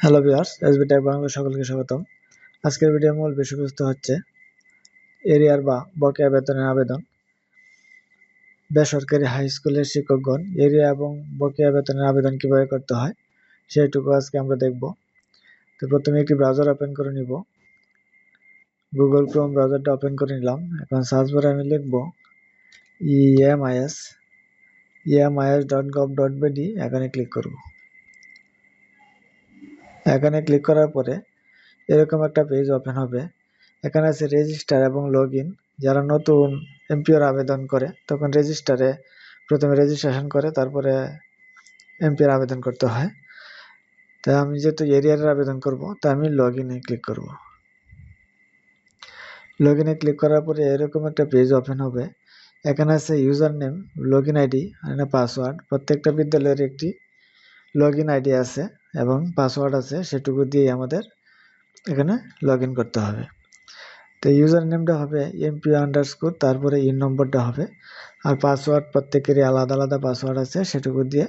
Hello viewers, SB tech Bangla সকলকে স্বাগতম। আজকের ভিডিওর মূল বিষয়বস্তু হচ্ছে এরিয়ার বা বকেয়া বেতনের আবেদন। বেসরকারি হাই স্কুলের শিক্ষকগণ এরিয়া এবং বকেয়া বেতনের আবেদন কিভাবে করতে হয় সেইটুকু আজকে আমরা দেখব। তো প্রথমে একটি ব্রাউজার ওপেন করে নিব। গুগল ক্রোম ব্রাউজারটা ওপেন করে নিলাম। এখন সার্চ বারে আমি লিখব emis.gov.bd। এখানে ক্লিক করব। এখানে ক্লিক করার পরে এরকম একটা পেজ ওপেন হবে। এখানে আছে রেজিস্টার এবং লগ ইন। যারা নতুন এমপিওর আবেদন করে তখন রেজিস্টারে প্রথমে রেজিস্ট্রেশন করে তারপরে এমপিওর আবেদন করতে হয়। তাই আমি যেহেতু এরিয়ার আবেদন করব তাই আমি লগ ইনে ক্লিক করব। লগ ইনে ক্লিক করার পরে এরকম একটা পেজ ওপেন হবে। এখানে আছে user name, log in ID আর পাসওয়ার্ড। প্রত্যেকটা বিদ্যালয়ের একটি লগ ইন আইডি আছে এবং পাসওয়ার্ড আছে, সেটুকু দিয়ে আমাদের এখানে লগ ইন করতে হবে। তো ইউজার নেমটা হবে MP_, তারপরে ইন নম্বরটা হবে, আর পাসওয়ার্ড প্রত্যেকেরই আলাদা আলাদা পাসওয়ার্ড আছে, সেটুকু দিয়ে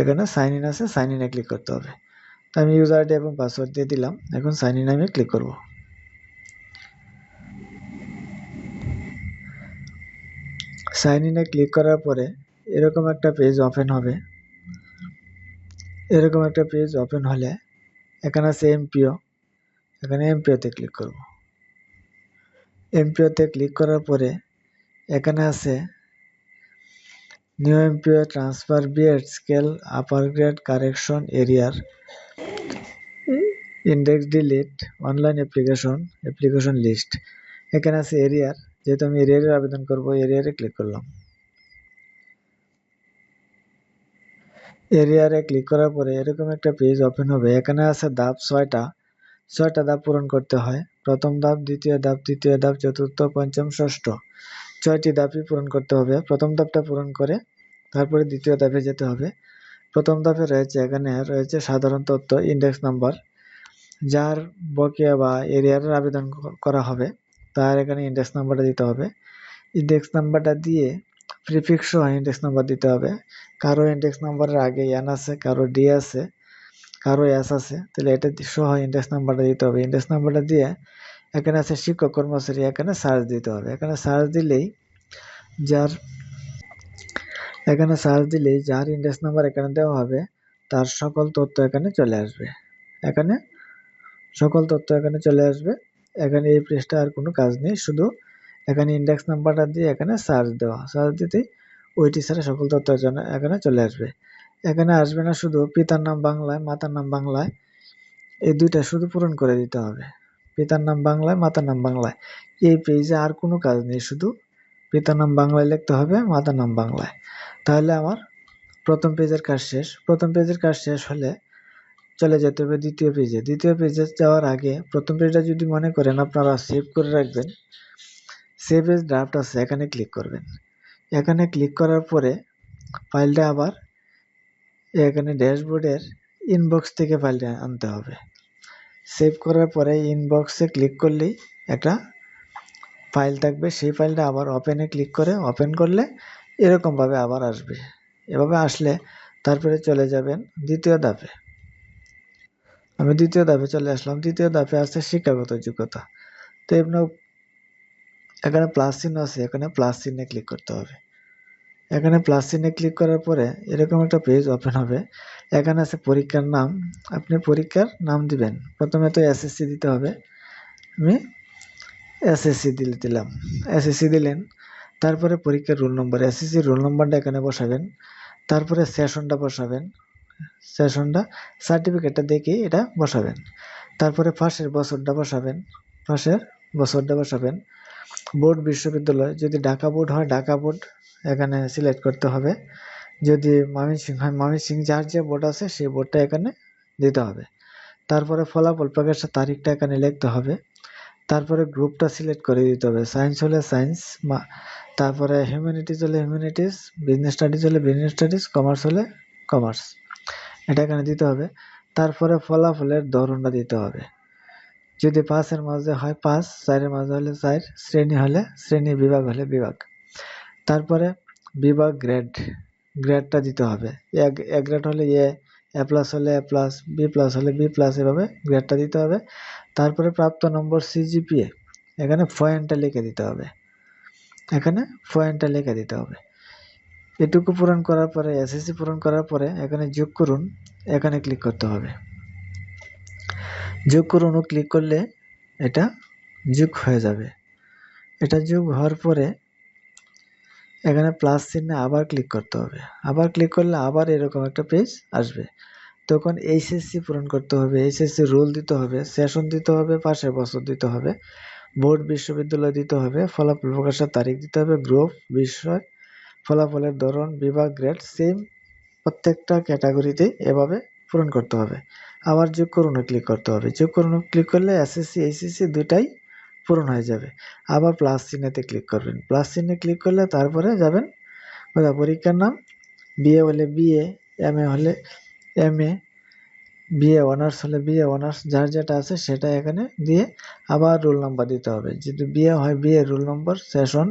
এখানে সাইন ইন আছে, সাইন ইনে ক্লিক করতে হবে। তো আমি ইউজার আইডি এবং পাসওয়ার্ড দিয়ে দিলাম। এখন সাইন ইন আমি ক্লিক করব। সাইন ইনে ক্লিক করার পরে এরকম একটা পেজ ওপেন হবে। এরকম একটা পেজ ওপেন হলে এখানে আছে এমপিও। এখানে এমপিওতে ক্লিক করব। এমপিওতে ক্লিক করার পরে এখানে আছে new MPO transfer BEd scale upper grade correction arrear index delete online application list. এখানে আছে এরিয়ার, যেহেতু আমি এরিয়ারে আবেদন করব, এরিয়ারে ক্লিক করলাম। এরিয়ারে ক্লিক করার পরে এরকম একটা পেজ ওপেন হবে। এখানে আছে ধাপ 6টা ধাপ পূরণ করতে হয়। প্রথম ধাপ, দ্বিতীয় ধাপ, তৃতীয় ধাপ, চতুর্থ, পঞ্চম, ষষ্ঠ, 6টি ধাপই পূরণ করতে হবে। প্রথম ধাপটা পূরণ করে তারপরে দ্বিতীয় ধাপে যেতে হবে। প্রথম ধাপে এখানে রয়েছে সাধারণ তথ্য, ইন্ডেক্স নাম্বার। যার বকেয়া বা এরিয়ার আবেদন করা হবে তার এখানে ইন্ডেক্স নাম্বারটা দিতে হবে। ইন্ডেক্স নাম্বারটা দিয়ে প্রিফিক্স সহ ইন্ডেক্স নাম্বার দিতে হবে। কারো ইন্ডেক্স নাম্বারের আগে এন আছে, কারো ডি আছে, কারো এস আছে, তাহলে এটা সহ ইন্ডেক্স নাম্বারটা দিতে হবে। ইন্ডেক্স নাম্বারটা দিয়ে এখানে আছে শিক্ষক কর্মচারী, এখানে সার্চ দিতে হবে। এখানে সার্চ দিলেই যার ইন্ডেক্স নাম্বার এখানে দেওয়া হবে তার সকল তথ্য এখানে চলে আসবে। এখানে এখানে এই পেজটা আর কোনো কাজ নেই, শুধু এখানে ইন্ডেক্স নাম্বারটা দিয়ে এখানে সার্চ দিতেই ওই টিচারের সকল তথ্য এখানে চলে আসবে। এখানে আসবে না শুধু পিতার নাম বাংলায়, মাতার নাম বাংলায়, এই দুইটা শুধু পূরণ করে দিতে হবে। পিতার নাম বাংলায়, মাতার নাম বাংলায়। এই পেজে আর কোনো কাজ নেই, শুধু পিতার নাম বাংলায় লিখতে হবে, মাতার নাম বাংলায়। তাহলে আমার প্রথম পেজের কাজ শেষ। প্রথম পেজের কাজ শেষ হলে চলে যেতে হবে দ্বিতীয় পেজে। দ্বিতীয় পেজে যাওয়ার আগে প্রথম পেজটা যদি মনে করেন আপনারা সেভ করে রাখবেন, সেভ এজ ড্রাফট আছে, এখানে ক্লিক করবেন। এখানে ক্লিক করার পরে ফাইলটা আবার এখানে ড্যাশবোর্ডের ইনবক্স থেকে ফাইলটা আনতে হবে। সেভ করার পরে ইনবক্সে ক্লিক করলেই একটা ফাইল থাকবে, সেই ফাইলটা আবার ওপেনে ক্লিক করে ওপেন করলে এরকমভাবে আবার আসবে। এভাবে আসলে তারপরে চলে যাবেন দ্বিতীয় ধাপে। আমি দ্বিতীয় ধাপে চলে আসলাম। দ্বিতীয় ধাপে আছে শিক্ষাগত যোগ্যতা। তো এখানে প্লাস চিহ্ন আছে, এখানে প্লাস চিহ্নে ক্লিক করতে হবে। এখানে প্লাস চিহ্নে ক্লিক করার পরে এরকম একটা পেজ ওপেন হবে। এখানে আছে পরীক্ষার নাম, আপনি পরীক্ষার নাম দিবেন। প্রথমে তো এসএসসি দিতে হবে, আমি এসএসসি দিলাম। এসএসসি দিলেন, তারপরে পরীক্ষার রোল নম্বর, এসএসসি রোল নম্বরটা এখানে বসাবেন। তারপরে সেশনটা বসাবেন, সার্টিফিকেটটা দেখে এটা বসাবেন। তারপরে পাশের বছরটা বসাবেন। বোর্ড বিশ্ববিদ্যালয়, যদি ঢাকা বোর্ড হয় ঢাকা বোর্ড এখানে সিলেক্ট করতে হবে। যদি ময়মনসিংহ হয় ময়মনসিংহ, যার যে বোর্ড আছে সেই বোর্ডটা এখানে দিতে হবে। তারপরে ফলাফল প্রকাশের তারিখটা এখানে লিখতে হবে। তারপরে গ্রুপটা সিলেক্ট করে দিতে হবে। সায়েন্স হলে সায়েন্স, তারপরে হিউম্যানিটিজ হলে হিউম্যানিটিজ, বিজনেস স্টাডিজ হলে বিজনেস স্টাডিজ, কমার্স হলে কমার্স, এটা এখানে দিতে হবে। তারপরে ফলাফলের ধরনটা দিতে হবে। যদি 5-এর মাঝে হয় 5, 4-এর মাঝে হলে 4, শ্রেণী হলে শ্রেণী, বিভাগ হলে বিভাগ। তারপরে বিভাগ গ্রেডটা দিতে হবে। এ গ্রেড হলে এ প্লাস হলে এ প্লাস, বি প্লাস হলে বি প্লাস, এভাবে গ্রেডটা দিতে হবে। তারপরে প্রাপ্ত নম্বর সিজিপিএ, এখানে পয়েন্টটা লিখে দিতে হবে, এখানে পয়েন্টটা লিখে দিতে হবে। এটুকু পূরণ করার পরে, এসএসসি পূরণ করার পরে এখানে যোগ করুন, এখানে ক্লিক করতে হবে। যোগ করুন ও ক্লিক করলে এটা যোগ হয়ে যাবে। এটা যোগ হওয়ার পরে এখানে প্লাস চিহ্নে আবার ক্লিক করতে হবে। আবার ক্লিক করলে আবার এরকম একটা পেজ আসবে। তখন এইচএসসি পূরণ করতে হবে, এইচএসসি রোল দিতে হবে, সেশন দিতে হবে, পাশের বছর দিতে হবে, বোর্ড বিশ্ববিদ্যালয় দিতে হবে, ফলাফল প্রকাশের তারিখ দিতে হবে, গ্রুপ, বিষয়, ফলাফলের ধরন, বিভাগ, গ্রেড, সেম প্রত্যেকটা ক্যাটাগরিতে এভাবে পূরণ করতে হবে। আবার যোগ করুনে ক্লিক করতে হবে। যোগ করুনে ক্লিক করলে এসএসসি এইচএসসি দুটাই পূরণ হয়ে যাবে। আবার প্লাস চিহ্নেতে ক্লিক করবেন। প্লাস চিহ্নে ক্লিক করলে তারপরে যাবেন পরীক্ষার নাম, বিএ হলে বিএ, এমএ হলে এমএ, বিএ অনার্স হলে বিএ অনার্স, যার যেটা আছে সেটা এখানে দিয়ে আবার রোল নাম্বার দিতে হবে। যদি বিএ হয় বিএ রোল নম্বর, সেশন,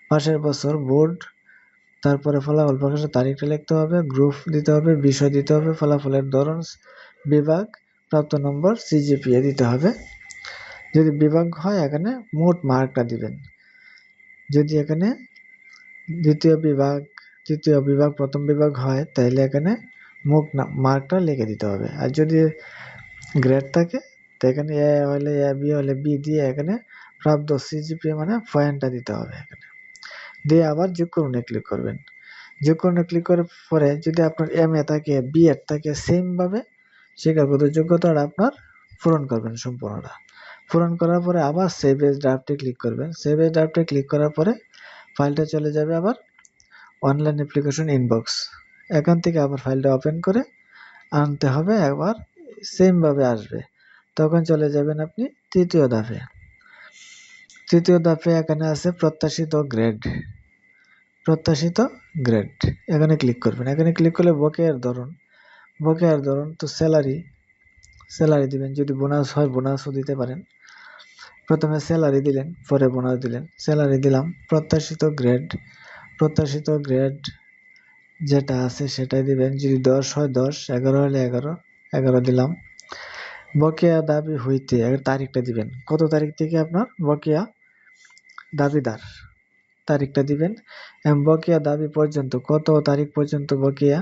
পাশের বছর, বোর্ড, তারপরে ফলাফল প্রকাশের তারিখটা লিখতে হবে, গ্রুপ দিতে হবে, বিষয় দিতে হবে, ফলাফলের ধরন, বিভাগ, প্রাপ্ত নম্বর, সিজিপিএ দিতে হবে। যদি বিভাগ হয় এখানে মোট মার্কটা দিবেন। যদি এখানে দ্বিতীয় বিভাগ, তৃতীয় বিভাগ, প্রথম বিভাগ হয় তাহলে এখানে মোট মার্কটা লিখে দিতে হবে। আর যদি গ্রেড থাকে তো এখানে এ হলে এ, বি হলে বি দিয়ে এখানে প্রাপ্ত সিজিপিএ মানে পয়েন্টটা দিতে হবে এখানে দিয়ে আবার যোগ করুনে ক্লিক করবেন। যোগ করুনে ক্লিক করার পরে যদি আপনার এমএ থাকে, বিএড থাকে, সেম ভাবে শিক্ষাগত যোগ্যতাটা আপনার পূরণ করবেন সম্পূর্ণটা। পূরণ করার পরে আবার সেভ এজ ড্রাফটে ক্লিক করবেন। সেভ এজ ড্রাফটে ক্লিক করার পরে ফাইলটা চলে যাবে আবার অনলাইন অ্যাপ্লিকেশন ইনবক্স। এখান থেকে আবার ফাইলটা ওপেন করে আনতে হবে, একবার সেম ভাবে আসবে। তখন চলে যাবেন আপনি তৃতীয় ধাপে। তৃতীয় ধাপে এখানে আছে প্রত্যাশিত গ্রেড। প্রত্যাশিত গ্রেড এখানে ক্লিক করবেন। এখানে ক্লিক করলে বকেয়ার ধরন, বকেয়ার ধরন তো স্যালারি, স্যালারি দিবেন। যদি বোনাস হয় বোনাসও দিতে পারেন। প্রথমে স্যালারি দিলেন, পরে বোনাস দিলেন। স্যালারি দিলাম। প্রত্যাশিত গ্রেড, প্রত্যাশিত গ্রেড যেটা আছে সেটাই দিবেন। যদি 10 হয় 10, 11 হলে 11, 11 দিলাম। বকেয়া দাবি হইতে তারিখটা দিবেন, কত তারিখ থেকে আপনার বকেয়া দাবিদার, তারিখটা দিবেন। এবং বকেয়া দাবি পর্যন্ত কত তারিখ পর্যন্ত বকেয়া,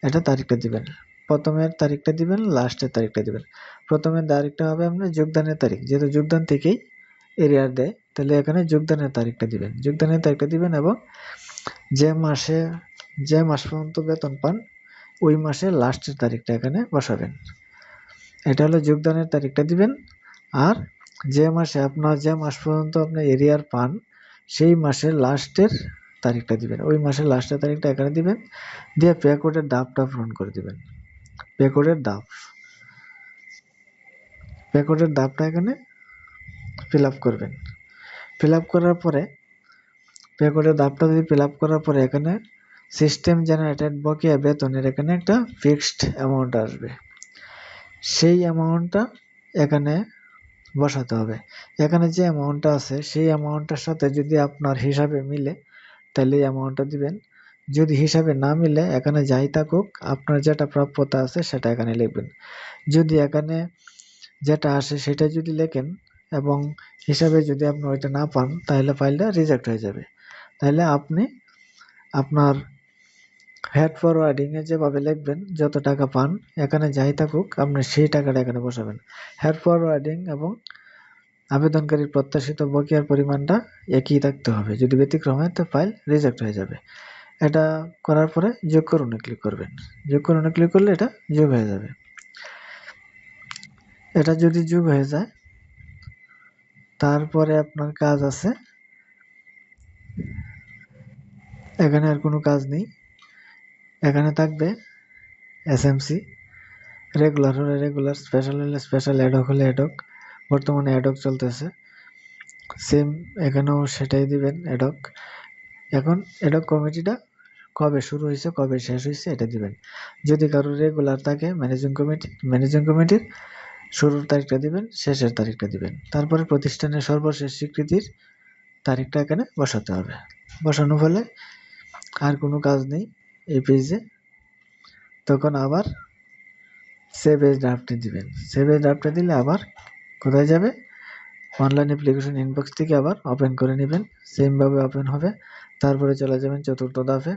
এটা তারিখটা দিবেন। প্রথমের তারিখটা দিবেন, লাস্টের তারিখটা দিবেন। প্রথমের তারিখটা হবে আপনার যোগদানের তারিখ, যেহেতু যোগদান থেকেই এরিয়ার দেয় তাহলে এখানে যোগদানের তারিখটা দিবেন। যোগদানের তারিখটা দিবেন এবং যে মাস পর্যন্ত বেতন পান ওই মাসের লাস্টের তারিখটা এখানে বসাবেন। এটা হলো যোগদানের তারিখটা দিবেন। আর যে মাস পর্যন্ত আপনি এরিয়ার পান সেই মাসের লাস্টের তারিখটা দিবেন। ওই মাসের লাস্টের তারিখটা এখানে দিবেন, দিয়ে পে কোডের দাবটা পূরণ করে দিবেন। পে কোডের দাব, পে কোডের দাবটা এখানে ফিল আপ করবেন। ফিল আপ করার পরে পে কোডের দাবটা যদি ফিল আপ করার পরে এখানে সিস্টেম জেনারেটেড বকেয়া বেতনের এখানে একটা ফিক্সড অ্যামাউন্ট আসবে। সেই অ্যামাউন্টটা এখানে বসাতে হবে। এখানে যে অ্যামাউন্টটা আছে সেই অ্যামাউন্টটার সাথে যদি আপনার হিসাবে মিলে তাহলে এই অ্যামাউন্টটা দিবেন। যদি হিসাবে না মিলে এখানে যাই থাকুক আপনার যেটা প্রাপ্যতা আছে সেটা এখানে লিখবেন। যদি এখানে যেটা আসে সেটা যদি লেখেন এবং হিসাবে যদি আপনি ওইটা না পান তাহলে ফাইলটা রিজেক্ট হয়ে যাবে। তাহলে আপনি আপনার হেড ফরওয়ার্ডিং এ যেভাবে লিখবেন যত টাকা পান এখানে যাই থাকুক আপনি সেই টাকাটা এখানে বসাবেন। হেড ফরওয়ার্ডিং এবং আবেদনকারীর প্রত্যাশিত বকেয়ার পরিমাণটা একই থাকতে হবে। যদি ব্যতিক্রম হয় তো ফাইল রিজেক্ট হয়ে যাবে। এটা করার পরে যোগ করুন ক্লিক করবেন। যোগ করুন ক্লিক করলে এটা যোগ হয়ে যাবে। এটা যদি যোগ হয়ে যায় তারপরে আপনার কাজ আছে, এখানে আর কোনো কাজ নেই। এখানে থাকবে এসএমসি, রেগুলার হলে রেগুলার, স্পেশাল হলে স্পেশাল, অ্যাডহক হলে অ্যাডহক। বর্তমানে অ্যাডহক চলতেছে, সেম এখানেও সেটাই দিবেন অ্যাডহক। এখন অ্যাডহক কমিটিটা কবে শুরু হয়েছে কবে শেষ হয়েছে এটা দিবেন। যদি কারো রেগুলার থাকে ম্যানেজিং কমিটির শুরুর তারিখটা দিবেন, শেষের তারিখটা দিবেন। তারপরে প্রতিষ্ঠানের সর্বশেষ স্বীকৃতির তারিখটা এখানে বসাতে হবে। বসানো হলে আর কোনো কাজ নেই। এই পেজে, তখন আবার সেভ এজ ড্রাফটে দিবেন। সেভ এজ ড্রাফটে দিলে আবার কোথায় যাবে, অনলাইন অ্যাপ্লিকেশন ইনবক্স থেকে আবার ওপেন করে নেবেন, সেমভাবে ওপেন হবে। তারপরে চলে যাবেন চতুর্থ ধাপে।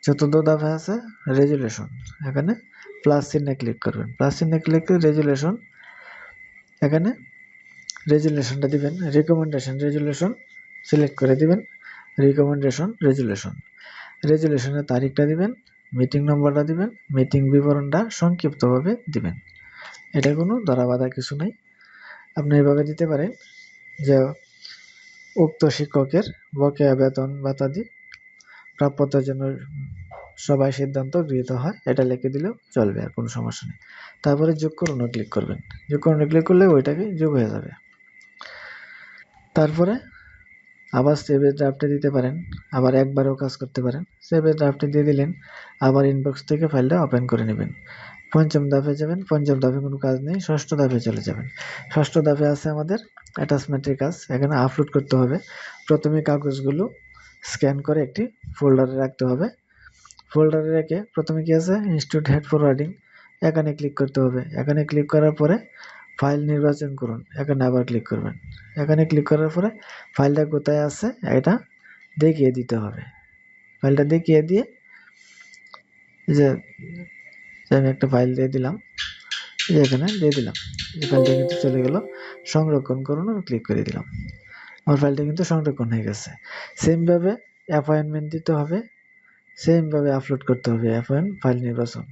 চতুর্থ ধাপে আছে রেজুলেশন, এখানে প্লাস চিহ্নে ক্লিক করবেন। প্লাস চিহ্নে ক্লিক করে রেজুলেশন, এখানে রেজুলেশনটা দিবেন রিকমেন্ডেশন রেজুলেশন সিলেক্ট করে দিবেন। রিকমেন্ডেশন রেজুলেশন, রেজুলেশনের তারিখটা দিবেন, মিটিং নম্বরটা দিবেন, মিটিং বিবরণটা সংক্ষিপ্তভাবে দিবেন। এটা কোনো ধরা বাঁধা কিছু নেই, আপনি এভাবে দিতে পারেন যে উক্ত শিক্ষকের বকেয়া বেতন ভাতাদি প্রাপ্যতার জন্য সবাই সিদ্ধান্ত গৃহীত হয়, এটা লিখে দিলেও চলবে, আর কোনো সমস্যা নেই। তারপরে যোগ করুন ক্লিক করবেন, যোগ করুন ক্লিক করলে ওইটাকে যোগ হয়ে যাবে। তারপরে আবার সেভ এজ ড্রাফটে দিতে পারেন, আবার একবারও কাজ করতে পারেন। সেভ এজ ড্রাফটে দিয়ে দিলেন, আবার ইনবক্স থেকে ফাইলটা ওপেন করে নেবেন। পঞ্চম ধাপে যাবেন, পঞ্চম ধাপে কোনো কাজ নেই, ষষ্ঠ ধাপে চলে যাবেন। ষষ্ঠ ধাপে আছে আমাদের অ্যাটাচমেন্টের কাজ, এখানে আপলোড করতে হবে। প্রথমে কাগজগুলো স্ক্যান করে একটি ফোল্ডারে রাখতে হবে। ফোল্ডারে রেখে প্রথমে কি আছে ইনস্টিটিউট হেড ফরওয়ার্ডিং, এখানে ক্লিক করতে হবে। এখানে ক্লিক করার পরে ফাইল নির্বাচন করুন, এখানে আবার ক্লিক করবেন। এখানে ক্লিক করার পরে ফাইলটা কোথায় আছে এটা দেখিয়ে দিতে হবে। ফাইলটা দেখিয়ে দিয়ে যে আমি একটা ফাইল দিয়ে দিলাম, এখানে দিয়ে দিলাম, এই ফাইলটা কিন্তু চলে গেল। সংরক্ষণ করুন, আমি ক্লিক করে দিলাম, আমার ফাইলটা কিন্তু সংরক্ষণ হয়ে গেছে। সেমভাবে অ্যাপয়েন্টমেন্ট দিতে হবে, সেমভাবে আপলোড করতে হবে। ফাইল নির্বাচন,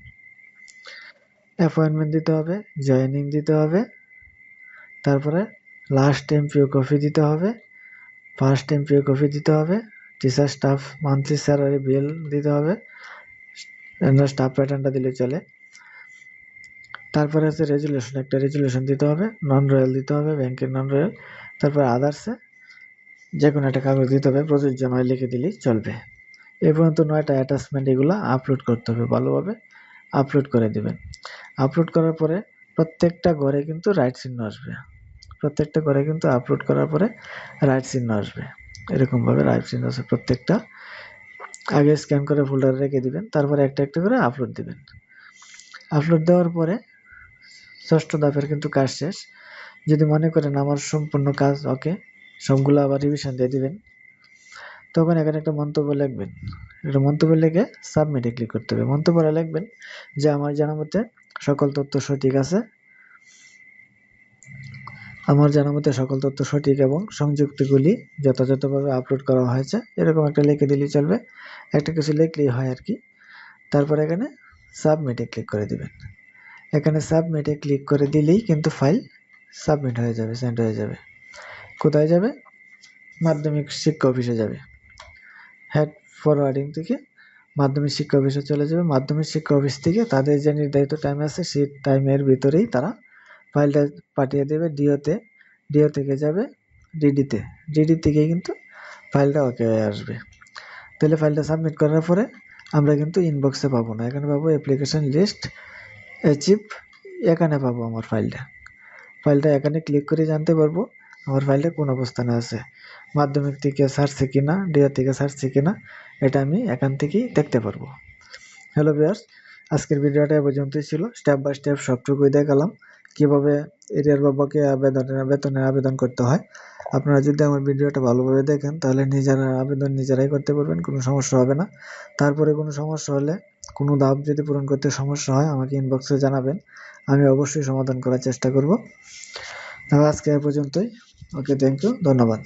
অ্যাপয়েন্টমেন্ট দিতে হবে, জয়েনিং দিতে হবে, তারপরে লাস্ট এমপিও কপি দিতে হবে, ফার্স্ট এমপিও কপি দিতে হবে, টিচার স্টাফ মান্থলি স্যালারি বিল দিতে হবে, স্টাফ প্যাটার্নটা দিলে চলে। তারপরে আছে রেজুলেশন, একটা রেজুলেশন দিতে হবে, নন রয়্যাল দিতে হবে, ব্যাংকের নন রয়্যাল। তারপরে আদার্সে যে কোনো একটা কাগজ দিতে হবে, প্রযোজ্য নয় লিখে দিলেই চলবে। এই পর্যন্ত 9টা অ্যাটাচমেন্ট এগুলো আপলোড করতে হবে, ভালোভাবে আপলোড করে দিবেন। আপলোড করার পরে প্রত্যেকটা ঘরে কিন্তু রাইট চিহ্ন আসবে, প্রত্যেকটা ঘরে কিন্তু আপলোড করার পরে রাইট চিহ্ন আসবে, এরকমভাবে রাইট চিহ্ন আছে প্রত্যেকটা। আগে স্ক্যান করে ফোল্ডারে রেখে দিবেন, তারপরে একটা একটা করে আপলোড দিবেন। আপলোড দেওয়ার পরে ষষ্ঠ ধাপের কিন্তু কাজ শেষ। যদি মনে করেন আমার সম্পূর্ণ কাজ ওকে, সবগুলো আবার রিভিশন দিয়ে দিবেন, তখন এখানে একটা মন্তব্য লিখবেন। একটা মন্তব্য লিখে সাবমিটে ক্লিক করতে হবে। মন্তব্যটা লিখবেন যে আমার জানা মতে সকল তথ্য সঠিক আছে, আমার জানা মতে সকল তথ্য সঠিক এবং সংযুক্তিগুলি যথাযথভাবে আপলোড করা হয়েছে, এরকম একটা লিখে দিলেই চলবে। একটা কিছু লিখলেই হয় আর কি। তারপর এখানে সাবমিটে ক্লিক করে দিবেন। এখানে সাবমিটে ক্লিক করে দিলেই কিন্তু ফাইল সাবমিট হয়ে যাবে, সেন্ড হয়ে যাবে। কোথায় যাবে, মাধ্যমিক শিক্ষা অফিসে যাবে। হেড ফরওয়ার্ডিং থেকে মাধ্যমিক শিক্ষা অফিসে চলে যাবে। মাধ্যমিক শিক্ষা অফিস থেকে তাদের যে নির্ধারিত টাইম আছে সেই টাইমের ভিতরেই তারা ফাইলটা পাঠিয়ে দেবে ডিওতে, ডিও থেকে যাবে ডিডিতে, ডিডি থেকে কিন্তু ফাইলটা ওকে হয়ে আসবে। তাহলে ফাইলটা সাবমিট করার পরে আমরা কিন্তু ইনবক্সে পাবো না, এখানে পাবো অ্যাপ্লিকেশন লিস্ট অ্যাচিভ, এখানে পাবো আমার ফাইলটা এখানে ক্লিক করে জানতে পারবো আমার ফাইলটা কোন অবস্থানে আছে, মাধ্যমিক থেকে ছাড়ছে কিনা, ডিও থেকে ছাড়ছে কিনা, এটা আমি এখান থেকেই দেখতে পারবো। হ্যালো ভিউয়ার্স, আজকের ভিডিওটা এ পর্যন্তই ছিল। স্টেপ বাই স্টেপ সবটুকুই দেখালাম কিভাবে এরিয়ার বা বকেয়া বেতনের আবেদন করতে হয়। আপনারা যদি আমার ভিডিওটা ভালোভাবে দেখেন তাহলে নিজেরা আবেদন নিজেরাই করতে পারবেন, কোনো সমস্যা হবে না। তারপরে কোনো সমস্যা হলে, কোনো ধাপ যদি পূরণ করতে সমস্যা হয় আমাকে ইনবক্সে জানাবেন, আমি অবশ্যই সমাধান করার চেষ্টা করব। তবে আজকে এ পর্যন্তই। ওকে, থ্যাংক ইউ, ধন্যবাদ।